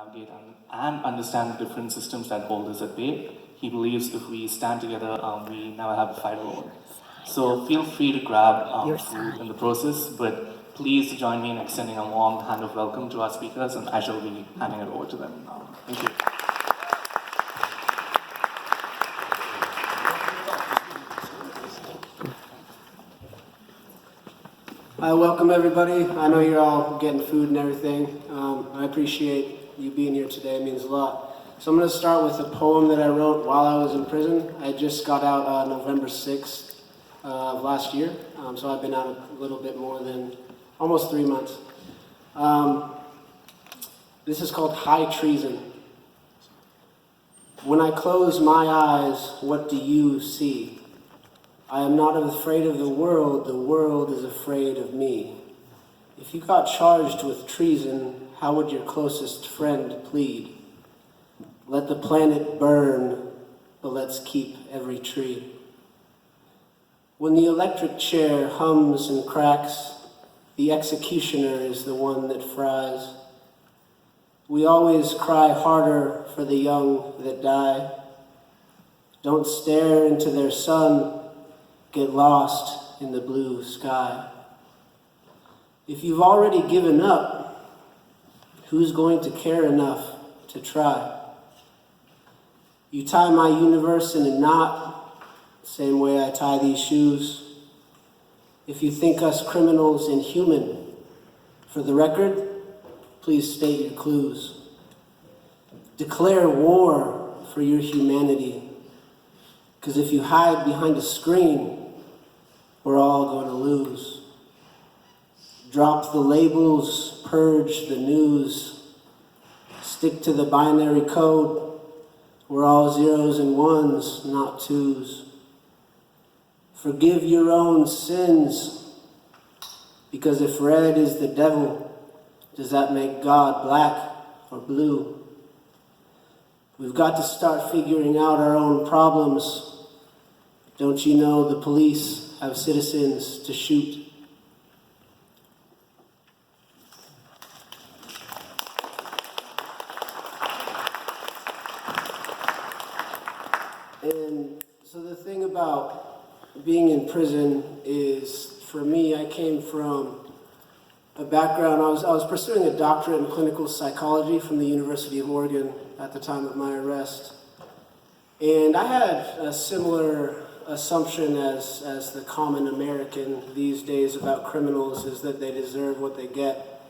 navigate and understand the different systems that hold us at bay. He believes if we stand together, we never have to fight alone. So feel free to grab food in the process, but please join me in extending a warm hand of welcome to our speakers, and I shall be handing it over to them now. Thank you. Welcome everybody. I know you're all getting food and everything. I appreciate you being here today. It means a lot. So I'm going to start with a poem that I wrote while I was in prison. I just got out November 6th of last year. So I've been out a little bit more than almost 3 months. This is called High Treason. When I close my eyes, what do you see? I am not afraid of the world is afraid of me. If you got charged with treason, how would your closest friend plead? Let the planet burn, but let's keep every tree. When the electric chair hums and cracks, the executioner is the one that fries. We always cry harder for the young that die. Don't stare into their sun. Get lost in the blue sky. If you've already given up, who's going to care enough to try? You tie my universe in a knot, same way I tie these shoes. If you think us criminals inhuman, for the record, please state your clues. Declare war for your humanity, because if you hide behind a screen, we're all going to lose. Drop the labels, purge the news. Stick to the binary code. We're all zeros and ones, not twos. Forgive your own sins, because if red is the devil, does that make God black or blue? We've got to start figuring out our own problems. Don't you know the police have citizens to shoot? And so the thing about being in prison is, for me, I came from a background, I was pursuing a doctorate in clinical psychology from the University of Oregon at the time of my arrest. And I had a similar assumption as the common American these days about criminals, is that they deserve what they get.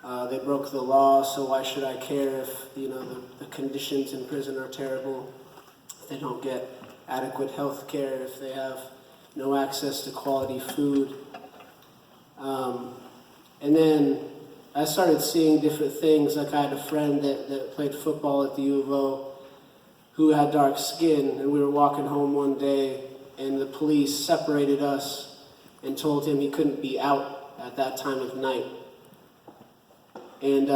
They broke the law, so why should I care if the conditions in prison are terrible, if they don't get adequate health care, if they have no access to quality food. And then I started seeing different things. Like I had a friend that played football at the U of O who had dark skin, and we were walking home one day, and the police separated us and told him he couldn't be out at that time of night. And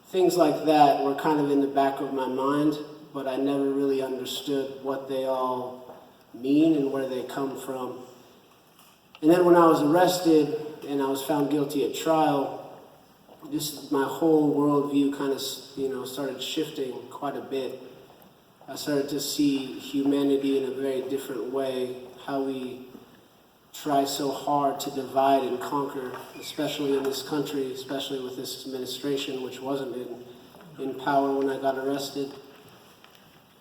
things like that were kind of in the back of my mind, but I never really understood what they all mean and where they come from. And then when I was arrested and I was found guilty at trial, just my whole worldview kind of, started shifting quite a bit. I started to see humanity in a very different way, how we try so hard to divide and conquer, especially in this country, especially with this administration, which wasn't in power when I got arrested.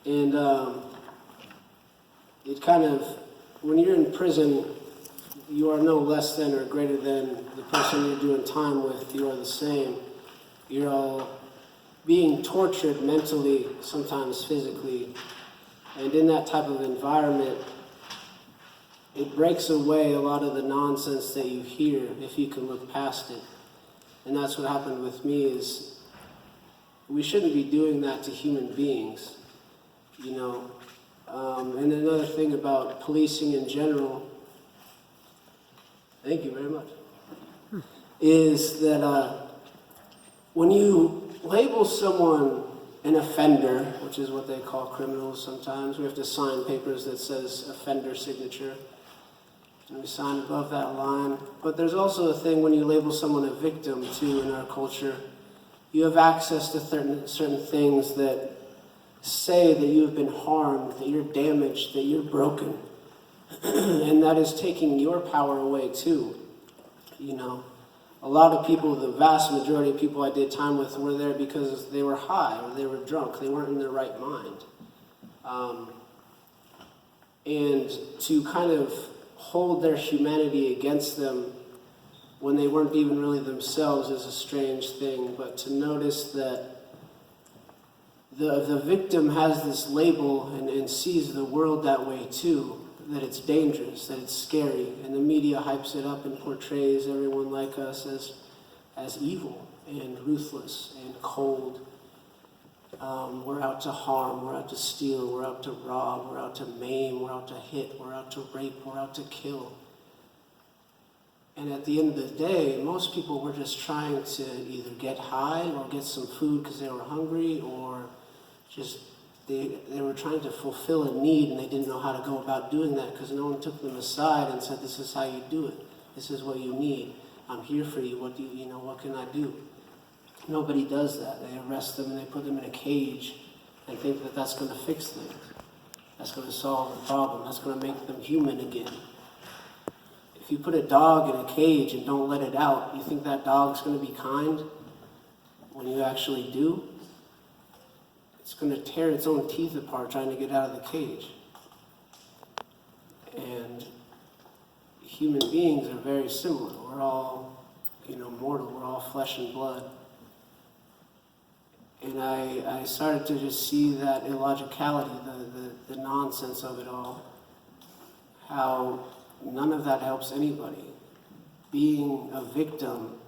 And it kind of, when you're in prison, you are no less than or greater than the person you're doing time with. You are the same. You're all being tortured mentally, sometimes physically. And in that type of environment, it breaks away a lot of the nonsense that you hear if you can look past it. And that's what happened with me, is we shouldn't be doing that to human beings, And another thing about policing in general, thank you very much, is that when you label someone an offender, which is what they call criminals sometimes, we have to sign papers that says offender signature, and we sign above that line. But there's also a thing when you label someone a victim too in our culture, You have access to certain things that say that you have been harmed, that you're damaged, that you're broken. And that is taking your power away too. You know, a lot of people, the vast majority of people I did time with were there because they were high or they were drunk. They weren't in their right mind. And to kind of hold their humanity against them when they weren't even really themselves is a strange thing. But to notice that the victim has this label and sees the world that way too, that it's dangerous, that it's scary, and the media hypes it up and portrays everyone like us as evil and ruthless and cold. We're out to harm, we're out to steal, we're out to rob, we're out to maim, we're out to hit, we're out to rape, we're out to kill. And at the end of the day, most people were just trying to either get high or get some food because they were hungry, or just they were trying to fulfill a need and they didn't know how to go about doing that because no one took them aside and said, this is how you do it. This is what you need. I'm here for you. What can I do? Nobody does that. They arrest them and they put them in a cage and think that that's going to fix things. That's going to solve the problem. That's going to make them human again. If you put a dog in a cage and don't let it out, you think that dog's going to be kind when you actually do? It's going to tear its own teeth apart trying to get out of the cage. And human beings are very similar. We're all, mortal. We're all flesh and blood. And I started to just see that illogicality, the nonsense of it all. How none of that helps anybody. Being a victim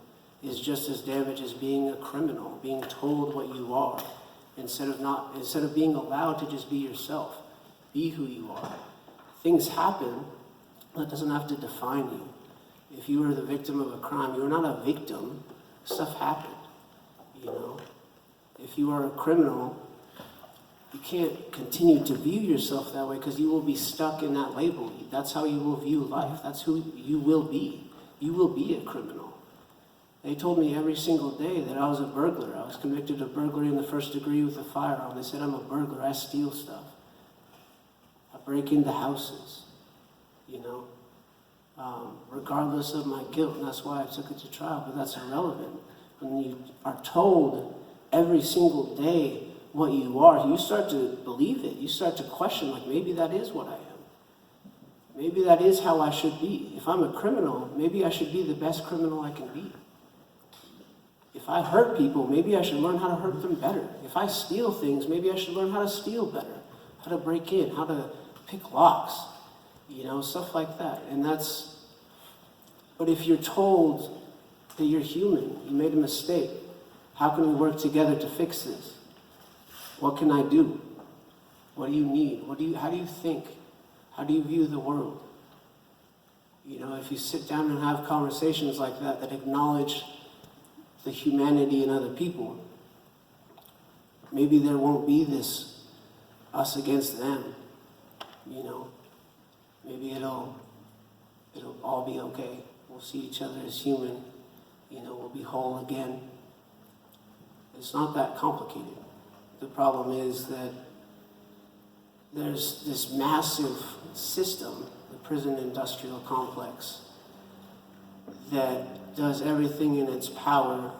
is just as damaging as being a criminal, being told what you are. Instead of being allowed to just be yourself, be who you are. Things happen, that doesn't have to define you. If you were the victim of a crime, you were not a victim. Stuff happened, If you are a criminal, you can't continue to view yourself that way because you will be stuck in that label. That's how you will view life. That's who you will be. You will be a criminal. They told me every single day that I was a burglar. I was convicted of burglary in the first degree with a firearm. They said I'm a burglar. I steal stuff. I break into houses, regardless of my guilt. And that's why I took it to trial, but that's irrelevant. When you are told every single day what you are, you start to believe it. You start to question, maybe that is what I am. Maybe that is how I should be. If I'm a criminal, maybe I should be the best criminal I can be. If I hurt people, maybe I should learn how to hurt them better. If I steal things, maybe I should learn how to steal better, how to break in, how to pick locks, stuff like that. But if you're told that you're human, you made a mistake, how can we work together to fix this? What can I do? What do you need? How do you think? How do you view the world? If you sit down and have conversations like that acknowledge the humanity in other people, maybe there won't be this us against them, Maybe it'll all be okay. We'll see each other as human, we'll be whole again. It's not that complicated. The problem is that there's this massive system, the prison industrial complex, that does everything in its power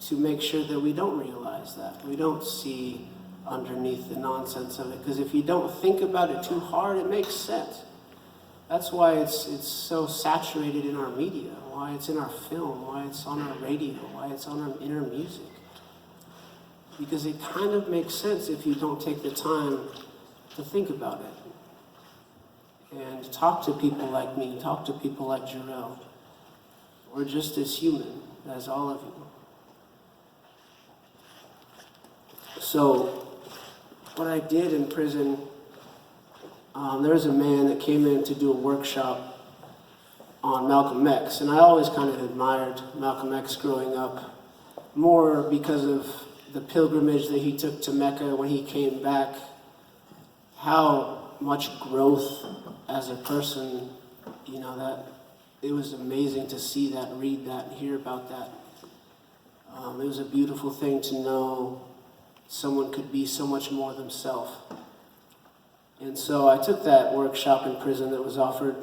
to make sure that we don't realize that. We don't see underneath the nonsense of it. Because if you don't think about it too hard, it makes sense. That's why it's so saturated in our media, why it's in our film, why it's on our radio, why it's on our inner music. Because it kind of makes sense if you don't take the time to think about it. And talk to people like me, talk to people like Jarell. We're just as human as all of you. So, what I did in prison, there was a man that came in to do a workshop on Malcolm X, and I always kind of admired Malcolm X growing up, more because of the pilgrimage that he took to Mecca when he came back, how much growth as a person, that it was amazing to see that, read that, hear about that. It was a beautiful thing to know someone could be so much more themselves. And so I took that workshop in prison that was offered.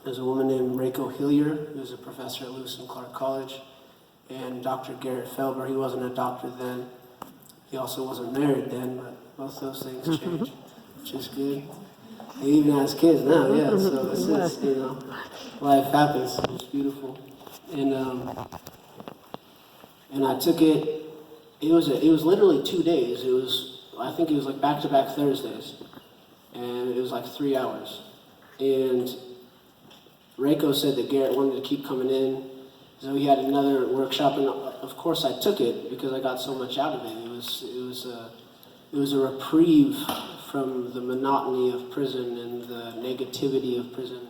There's a woman named Reiko Hillier, who's a professor at Lewis and Clark College, and Dr. Garrett Felber. He wasn't a doctor then. He also wasn't married then, but both those things changed, which is good. He even has kids now, yeah, so this is, life happens. It's beautiful. And I took it, it was literally 2 days. I think it was like back-to-back Thursdays. And it was like 3 hours. And Reiko said that Garrett wanted to keep coming in. So he had another workshop, and of course I took it because I got so much out of it. It was a reprieve from the monotony of prison and the negativity of prison.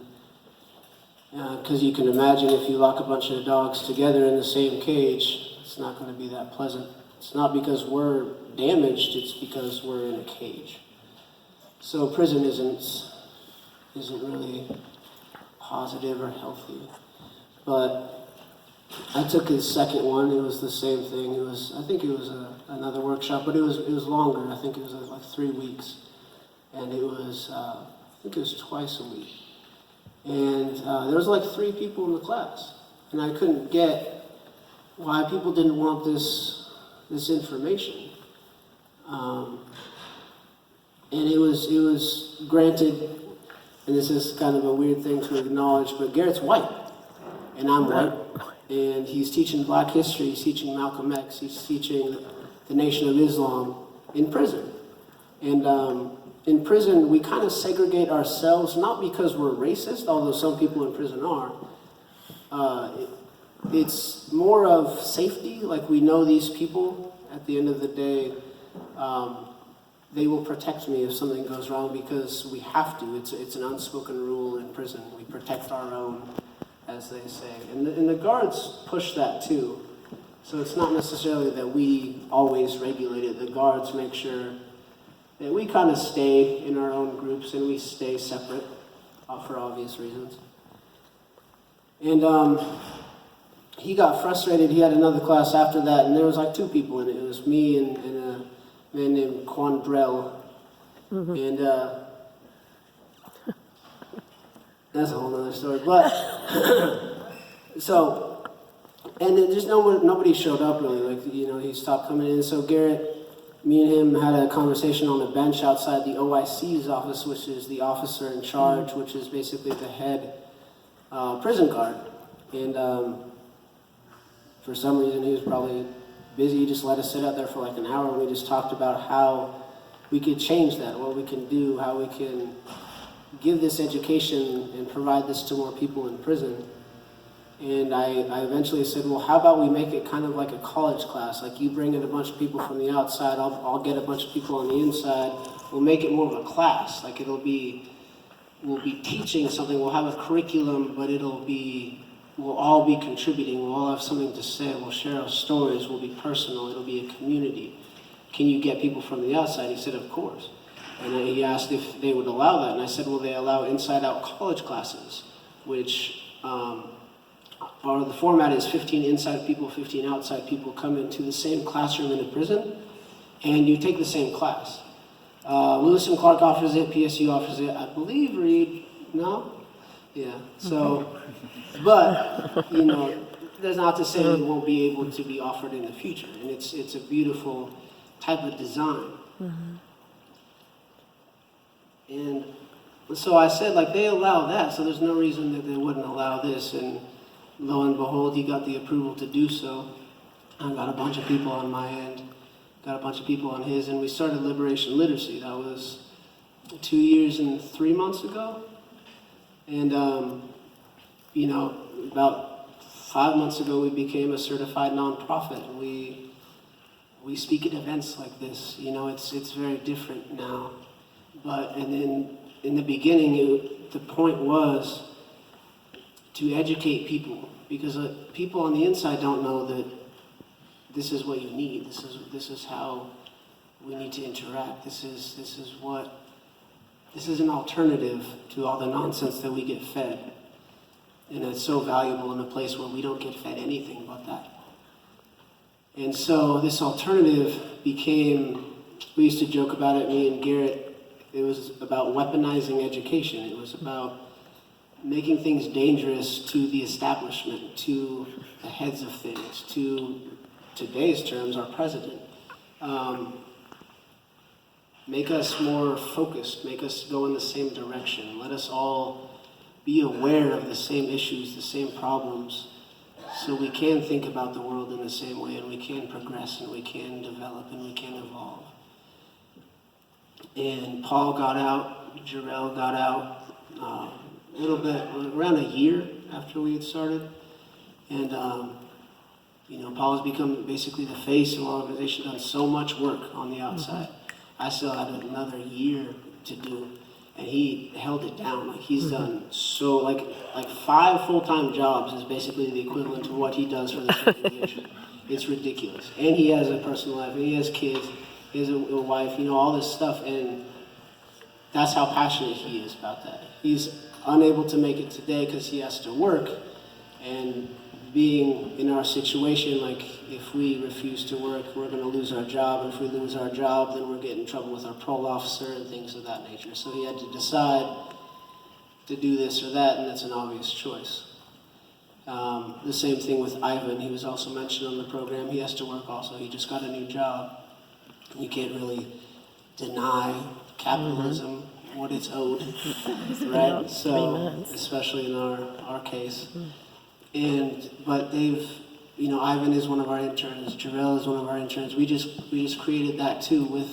Because you can imagine if you lock a bunch of dogs together in the same cage, it's not going to be that pleasant. It's not because we're damaged, it's because we're in a cage. So prison isn't really positive or healthy. But I took his second one. It was the same thing. I think it was another workshop, but it was longer. I think it was like 3 weeks, and I think it was twice a week. And there was like 3 people in the class, and I couldn't get why people didn't want this information. And it was granted, and this is kind of a weird thing to acknowledge, but Garrett's white, and I'm white, and he's teaching Black history, he's teaching Malcolm X, he's teaching the Nation of Islam in prison. And in prison, we kind of segregate ourselves, not because we're racist, although some people in prison are. It's more of safety, like we know these people, at the end of the day, they will protect me if something goes wrong because we have to. It's an unspoken rule in prison. We protect our own, as they say. And the guards push that too. So it's not necessarily that we always regulate it. The guards make sure that we kind of stay in our own groups and we stay separate for obvious reasons. And he got frustrated. He had another class after that, and there was like 2 people in it. It was me and a man named Jarell. Mm-hmm. And that's a whole other story. But so, and then just nobody showed up really. Like, he stopped coming in. So Garrett, me and him had a conversation on a bench outside the OIC's office, which is the officer in charge, which is basically the head prison guard. And for some reason, he was probably busy. He just let us sit out there for like an hour, and we just talked about how we could change that, what we can do, how we can give this education and provide this to more people in prison. And I eventually said, well, how about we make it kind of like a college class? Like, you bring in a bunch of people from the outside, I'll get a bunch of people on the inside. We'll make it more of a class. Like, we'll be teaching something, we'll have a curriculum, but we'll all be contributing, we'll all have something to say, we'll share our stories, we'll be personal, it'll be a community. Can you get people from the outside? He said, of course. And he asked if they would allow that, and I said, well, they allow inside-out college classes, which the format is 15 inside people, 15 outside people come into the same classroom in a prison, and you take the same class. Lewis and Clark offers it, PSU offers it, I believe Reed, no? Yeah, so, but, that's not to say it won't be able to be offered in the future, and it's a beautiful type of design. Mm-hmm. And so I said, like, they allow that, so there's no reason that they wouldn't allow this, and lo and behold, he got the approval to do so. I got a bunch of people on my end, got a bunch of people on his, and we started Liberation Literacy. That was 2 years and 3 months ago. And, about 5 months ago, we became a certified nonprofit. We speak at events like this. It's very different now. And then in the beginning, the point was to educate people, because people on the inside don't know that this is what you need. This is how we need to interact. This is an alternative to all the nonsense that we get fed. And it's so valuable in a place where we don't get fed anything but that. And so this alternative became, we used to joke about it, me and Garrett, it was about weaponizing education. It was about making things dangerous to the establishment, to the heads of things, to today's terms, our president. Make us more focused, make us go in the same direction. Let us all be aware of the same issues, the same problems, so we can think about the world in the same way, and we can progress, and we can develop, and we can evolve. And Paul got out, Jarell got out, a little bit, around a year after we had started. And, Paul has become basically the face of our organization, done so much work on the outside. I still had another year to do, and he held it down. Like, he's done so, like 5 full-time jobs is basically the equivalent to what he does for the organization. It's ridiculous. And he has a personal life, and he has kids, he has a wife, all this stuff, and that's how passionate he is about that. He's unable to make it today because he has to work, and being in our situation, like, if we refuse to work, we're going to lose our job, and if we lose our job, then we're getting in trouble with our parole officer and things of that nature. So he had to decide to do this or that, and that's an obvious choice. The same thing with Ivan. He was also mentioned on the program. He has to work also. He just got a new job. You can't really deny capitalism what it's owed, right? So, especially in our case. But they've, Ivan is one of our interns, Jarell is one of our interns. We just created that too with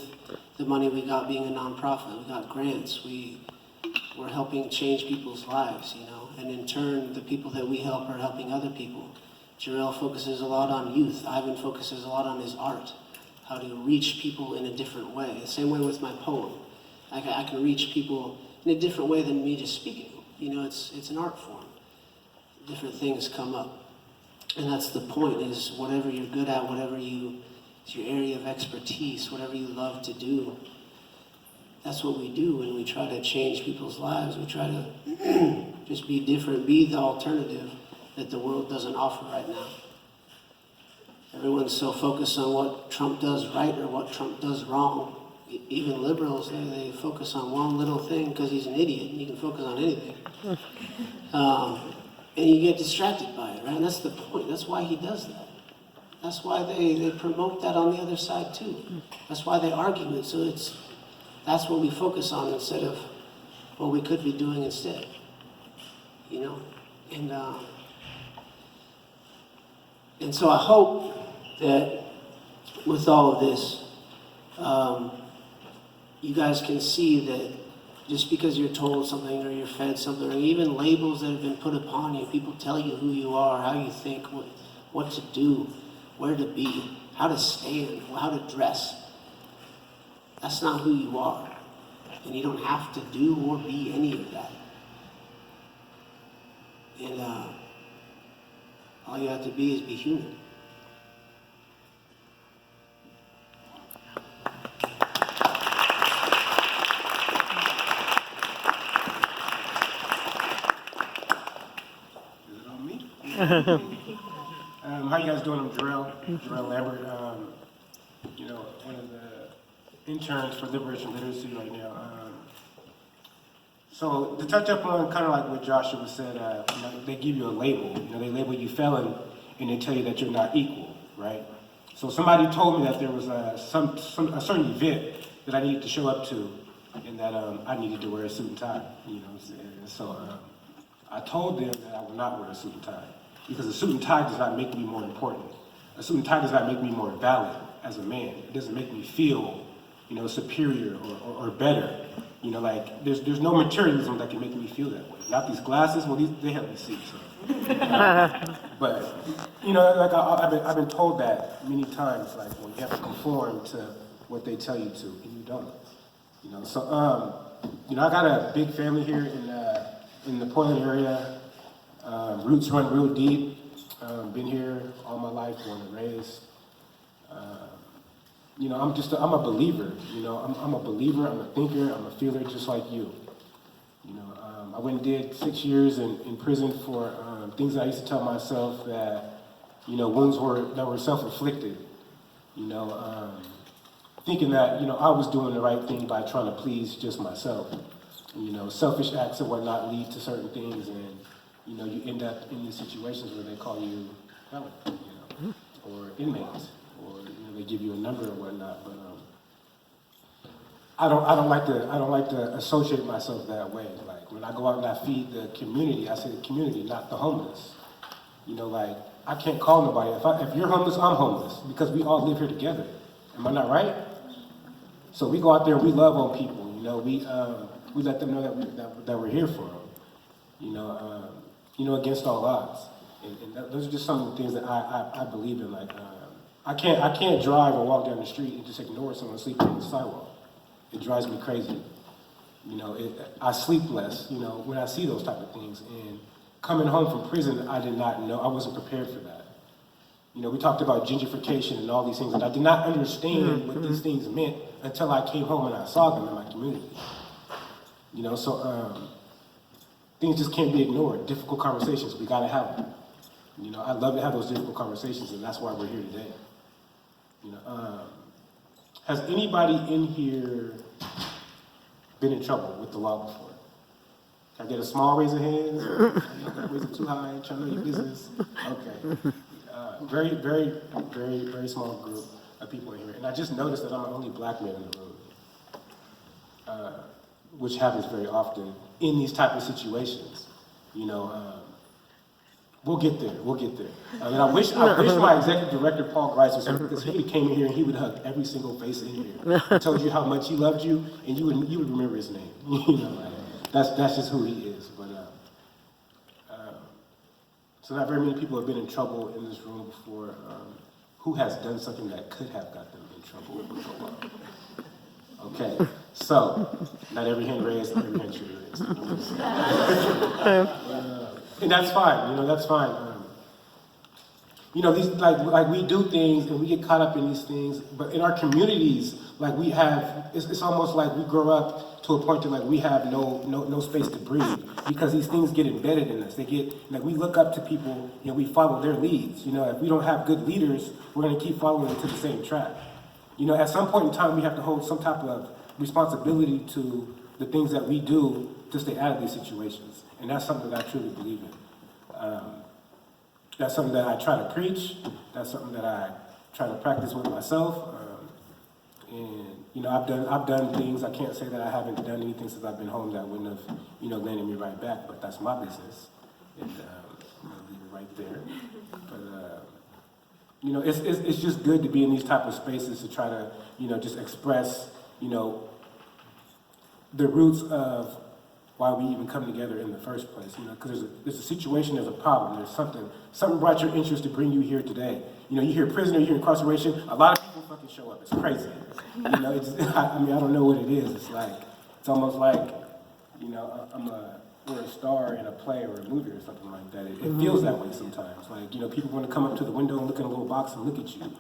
the money we got being a nonprofit. We got grants. We're helping change people's lives, and in turn, the people that we help are helping other people. Jarell focuses a lot on youth. Ivan focuses a lot on his art, how to reach people in a different way. The same way with my poem. I can reach people in a different way than me just speaking. It's an art form. Different things come up. And that's the point, is whatever you're good at, it's your area of expertise, whatever you love to do, that's what we do when we try to change people's lives. We try to just be different, be the alternative that the world doesn't offer right now. Everyone's so focused on what Trump does right or what Trump does wrong. Even liberals, they focus on one little thing because he's an idiot, and you can focus on anything. And you get distracted by it, right? And that's the point. That's why he does that. That's why they promote that on the other side too. That's why they argue it. So that's what we focus on instead of what we could be doing instead. And so I hope that with all of this, you guys can see that just because you're told something or you're fed something, or even labels that have been put upon you, people tell you who you are, how you think, what to do, where to be, how to stand, how to dress. That's not who you are. And you don't have to do or be any of that. And all you have to be is be human. How you guys doing? I'm Jarell Lambert. One of the interns for Liberation Literacy right now. So to touch up on kind of like what Joshua said, they give you a label. They label you felon, and they tell you that you're not equal, right? So somebody told me that there was a certain event that I needed to show up to, and that I needed to wear a suit and tie. So I told them that I would not wear a suit and tie, because a suit and tie does not make me more important. A suit and tie does not make me more valid as a man. It doesn't make me feel, superior or better. There's no materialism that can make me feel that way. Not these glasses. Well, they help me see. So. But I've been told that many times. You have to conform to what they tell you to, and you don't. So I got a big family here in the Portland area. Roots run real deep. Been here all my life, born and raised. I'm a believer. I'm a believer. I'm a thinker. I'm a feeler, just like you. I went and did 6 years in prison for things that I used to tell myself that wounds that were self-inflicted. You know, thinking that, you know, I was doing the right thing by trying to please just myself. You know, selfish acts and whatnot lead to certain things, and, you know, you end up in these situations where they call you felon, you know, or inmate, or, you know, they give you a number or whatnot. But I don't like to associate myself that way. Like when I go out and I feed the community, I say the community, not the homeless. You know, like I can't call nobody. If you're homeless, I'm homeless because we all live here together. Am I not right? So we go out there, we love on people. You know, we let them know that we're here for them. You know, against all odds. And those are just some of the things that I believe in. Like I can't drive or walk down the street and just ignore someone sleeping on the sidewalk. It drives me crazy. You know, I sleep less, you know, when I see those type of things. And coming home from prison, I did not know, I wasn't prepared for that. You know, we talked about gentrification and all these things, and I did not understand what these things meant until I came home and I saw them in my community. You know, so things just can't be ignored. Difficult conversations, we gotta have them. You know, I love to have those difficult conversations, and that's why we're here today. You know, has anybody in here been in trouble with the law before? Can I get a small raise of hands? Raise it too high, trying to know your business. Okay. Very, very, very, very small group of people in here. And I just noticed that I'm the only black man in the room, which happens very often in these type of situations. You know, we'll get there. And I wish my executive director, Paul Grice, was here, because he came in here and he would hug every single face in here. He told you how much he loved you, and you would remember his name. You know, like, that's just who he is. But so not very many people have been in trouble in this room before. Who has done something that could have got them in trouble with the law? Okay, so not every hand raised, every hand should be raised. And that's fine. You know, that's fine. You know, these like we do things and we get caught up in these things, but in our communities, like we have, it's almost like we grow up to a point that like we have no space to breathe, because these things get embedded in us. They get, like, we look up to people and we follow their leads. You know, if we don't have good leaders, we're gonna keep following into the same track. You know, at some point in time, we have to hold some type of responsibility to the things that we do to stay out of these situations. And that's something that I truly believe in. That's something that I try to preach. That's something that I try to practice with myself. And you know, I've done things. I can't say that I haven't done anything since I've been home that wouldn't have, you know, landed me right back. But that's my business, and I'm gonna leave it right there. But you know, it's just good to be in these type of spaces to try to, you know, just express, you know, the roots of why we even come together in the first place. You know, because there's a situation, there's a problem, there's something brought your interest to bring you here today. You know, you hear prisoner, you hear incarceration, a lot of people fucking show up. It's crazy. You know, I mean, I don't know what it is. It's almost like, you know, we're a star in a play or a movie or something like that. It feels that way sometimes. Like, you know, people want to come up to the window and look in a little box and look at you.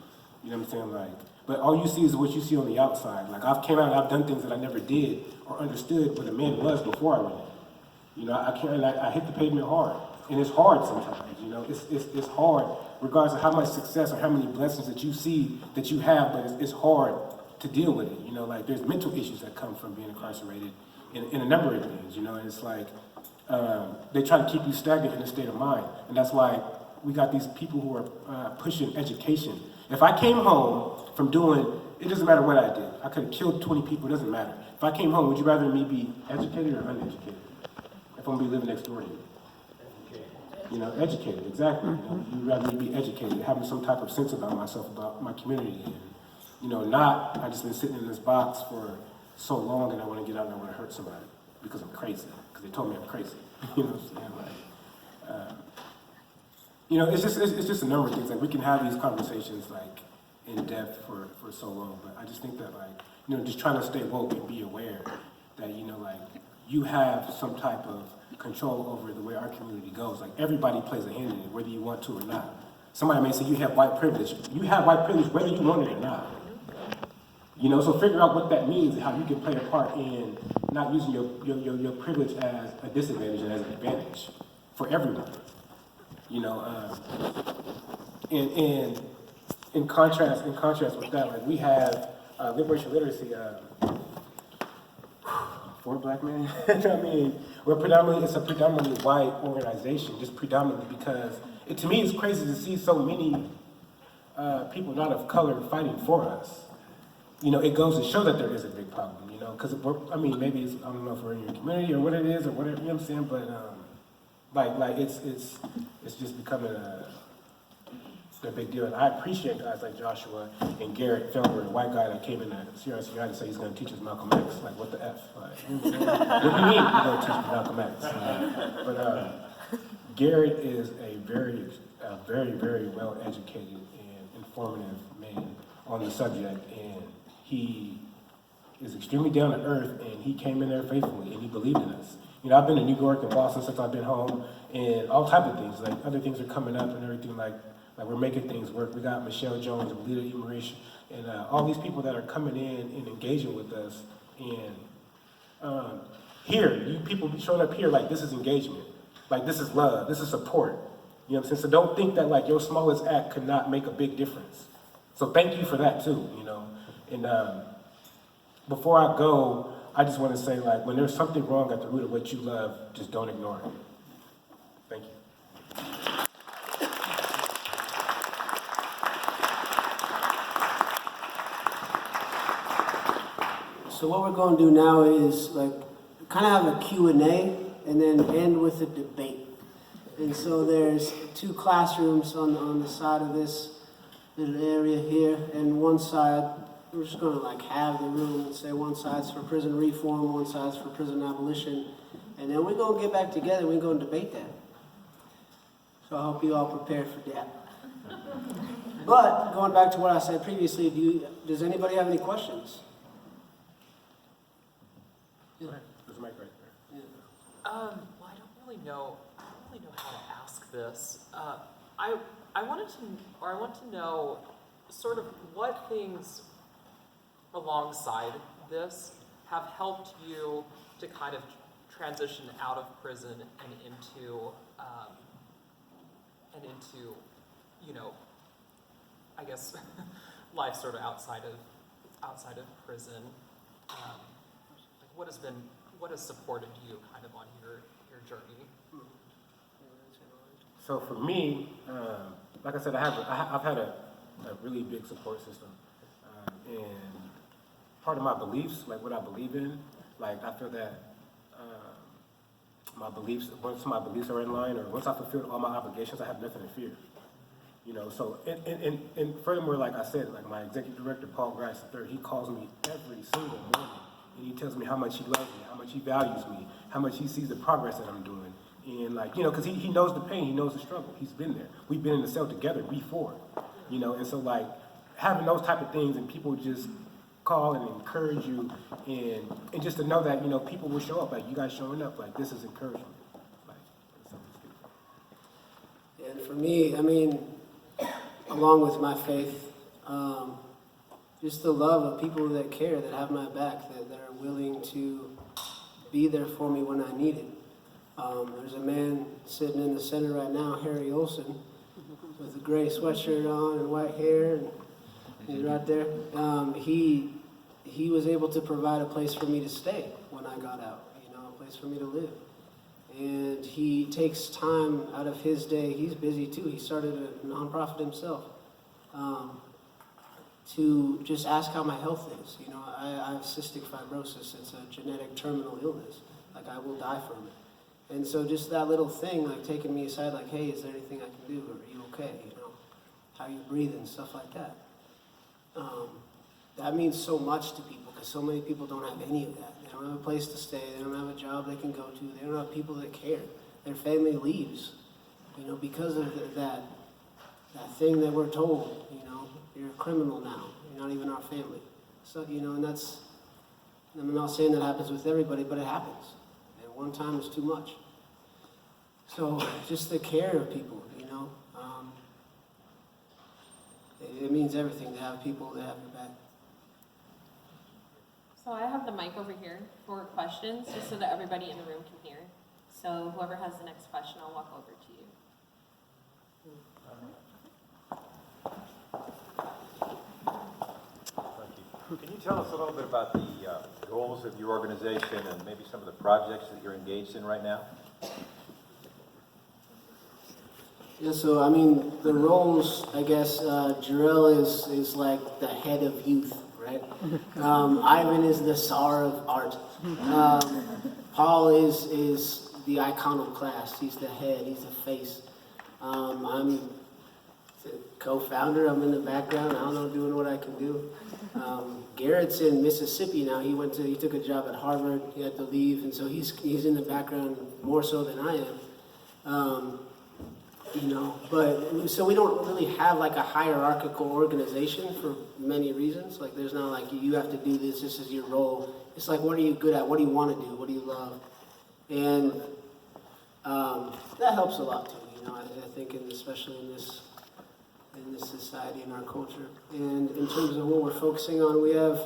You know what I'm saying? Like, but all you see is what you see on the outside. Like, I've came out and I've done things that I never did or understood what a man was before I went in. You know, I hit the pavement hard. And it's hard sometimes, you know, it's hard, regardless of how much success or how many blessings that you see that you have, but it's hard to deal with it. You know, like there's mental issues that come from being incarcerated in a number of things, you know, and it's like, they try to keep you stagnant in a state of mind. And that's why we got these people who are pushing education. If I came home from doing, it doesn't matter what I did. I could have killed 20 people, it doesn't matter. If I came home, would you rather me be educated or uneducated? If I'm gonna be living next door to you. You know, educated, exactly. You know, you'd rather me be educated, having some type of sense about myself, about my community. And, you know, not, I just been sitting in this box for so long and I want to get out and I want to hurt somebody because I'm crazy, because they told me I'm crazy. You know what I'm saying? Like, you know, it's just a number of things. Like, we can have these conversations, like, in depth for so long, but I just think that, like, you know, just trying to stay woke and be aware that, you know, like, you have some type of control over the way our community goes. Like, everybody plays a hand in it, whether you want to or not. Somebody may say you have white privilege. You have white privilege whether you want it or not. You know, so figure out what that means and how you can play a part in not using your privilege as a disadvantage and as an advantage for everyone. You know, and in contrast with that, like we have liberation literacy for black men. I mean, it's a predominantly white organization, just predominantly because to me it's crazy to see so many people not of color fighting for us. You know, it goes to show that there is a big problem. You know, because I mean, maybe it's, I don't know if we're in your community or what it is or whatever. You know what I'm saying? But like it's just becoming a big deal. And I appreciate guys like Joshua and Garrett Felber, the white guy that came in at CRCI to say he's going to teach us Malcolm X. Like, what the F? Like, you know what do you mean you're going to teach me Malcolm X? But Garrett is a very, very well-educated and informative man on the subject, and he is extremely down to earth, and he came in there faithfully, and he believed in us. You know, I've been to New York and Boston since I've been home, and all type of things, like other things are coming up and everything, like we're making things work. We got Michelle Jones and Lita Emery, and all these people that are coming in and engaging with us. And here, you people showing up here, like this is engagement, like this is love, this is support. You know what I'm saying? So don't think that like your smallest act could not make a big difference. So thank you for that too, you know. And before I go, I just want to say, like, when there's something wrong at the root of what you love, just don't ignore it. Thank you. So what we're going to do now is like kind of have a Q&A and then end with a debate. And so there's 2 classrooms on the side of this little area here, and one side, we're just going to like have the room and say one side's for prison reform, one side's for prison abolition, and then we're going to get back together and we're going to debate that. So I hope you all prepare for that. But going back to what I said previously, does anybody have any questions? There's a mic right there. Well, I don't really know how to ask this. I want to know sort of what things alongside this have helped you to kind of transition out of prison and into you know, I guess life sort of outside of prison. Like what has supported you kind of on your journey? So for me, like I said, I've had a really big support system, and part of my beliefs, like what I believe in, like I feel that once my beliefs are in line, or once I fulfill all my obligations, I have nothing to fear. You know, so and furthermore, like I said, like my executive director, Paul Grice III, he calls me every single morning, and he tells me how much he loves me, how much he values me, how much he sees the progress that I'm doing. And like, you know, because he knows the pain, he knows the struggle. He's been there. We've been in the cell together before, you know. And so like having those type of things and people just call and encourage you, and just to know that, you know, people will show up, like you guys showing up, like this is encouragement. Like, And for me, I mean, along with my faith, just the love of people that care, that have my back, that are willing to be there for me when I need it. There's a man sitting in the center right now, Harry Olson, with a gray sweatshirt on and white hair, and he's right there. He was able to provide a place for me to stay when I got out, you know, a place for me to live. And he takes time out of his day. He's busy too. He started a nonprofit himself to just ask how my health is. You know, I have cystic fibrosis. It's a genetic terminal illness. Like, I will die from it. And so just that little thing, like taking me aside, like, hey, is there anything I can do? Or are you okay? You know, how you breathing, stuff like that. That means so much to people, because so many people don't have any of that. They don't have a place to stay. They don't have a job they can go to. They don't have people that care. Their family leaves, you know, because of that thing that we're told, you know, you're a criminal now. You're not even our family. So, you know, and that's, I'm not saying that happens with everybody, but it happens. And one time is too much. So just the care of people, you know, it means everything to have people that have your back. So I have the mic over here for questions, just so that everybody in the room can hear. So whoever has the next question, I'll walk over to you. Can you tell us a little bit about the goals of your organization and maybe some of the projects that you're engaged in right now? Yeah, so I mean, the roles, I guess, Jarell is like the head of youth, right? Ivan is the czar of art. Paul is the iconoclast. He's the head, he's the face. I'm the co-founder, I'm in the background, I don't know, doing what I can do. Garrett's in Mississippi now. He took a job at Harvard, he had to leave, and so he's in the background more so than I am. You know, but so we don't really have like a hierarchical organization for many reasons. Like there's not like you have to do this, this is your role. It's like, what are you good at? What do you want to do? What do you love? And that helps a lot too, you know, I think, especially in this society and our culture. And in terms of what we're focusing on, we have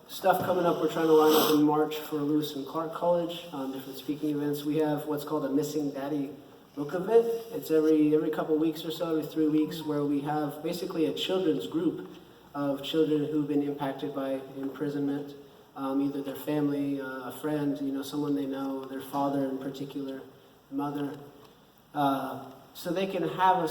stuff coming up. We're trying to line up in March for Lewis and Clark College, different speaking events. We have what's called a Missing Daddy book event. It's every couple weeks or so, every 3 weeks, where we have basically a children's group of children who've been impacted by imprisonment, either their family, a friend, you know, someone they know, their father in particular, mother, so they can have a